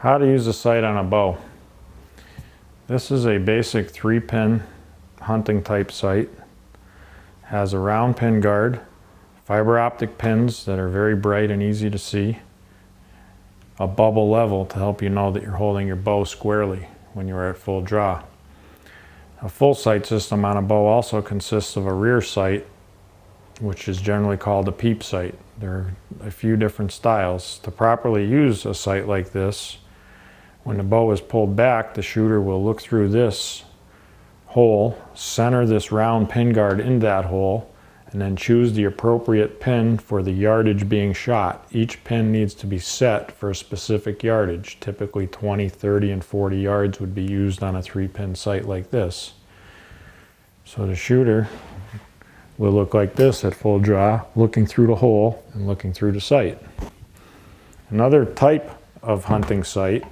How to use a sight on a bow. This is a basic 3-pin hunting type sight. Has a round pin guard, fiber optic pins that are very bright and easy to see, a bubble level to help you know that you're holding your bow squarely when you're at full draw. A full sight system on a bow also consists of a rear sight, which is generally called a peep sight. There are a few different styles. To properly use a sight like this, when the bow is pulled back, the shooter will look through this hole, center this round pin guard in that hole, and then choose the appropriate pin for the yardage being shot. Each pin needs to be set for a specific yardage. Typically 20, 30, and 40 yards would be used on a 3-pin sight like this. So the shooter will look like this at full draw, looking through the hole and looking through the sight. Another type of hunting sight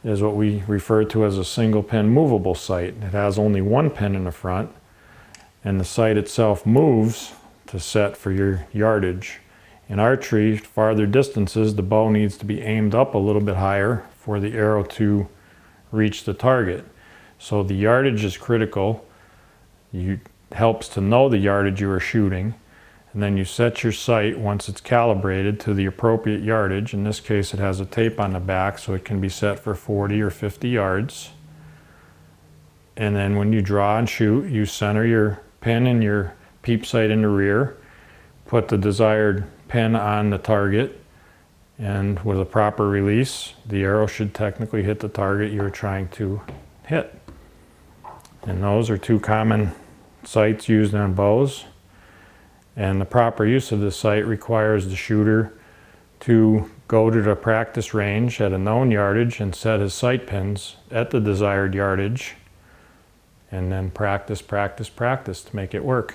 is what we refer to as a single pin movable sight. It has only one pin in the front, and the sight itself moves to set for your yardage. In archery, farther distances, the bow needs to be aimed up a little bit higher for the arrow to reach the target. So the yardage is critical. It helps to know the yardage you are shooting, and then you set your sight once it's calibrated to the appropriate yardage. In this case, it has a tape on the back, so it can be set for 40 or 50 yards. And then when you draw and shoot, you center your pin and your peep sight in the rear, put the desired pin on the target, and with a proper release, the arrow should technically hit the target you're trying to hit. And those are two common sights used on bows. And the proper use of this sight requires the shooter to go to the practice range at a known yardage and set his sight pins at the desired yardage, and then practice to make it work.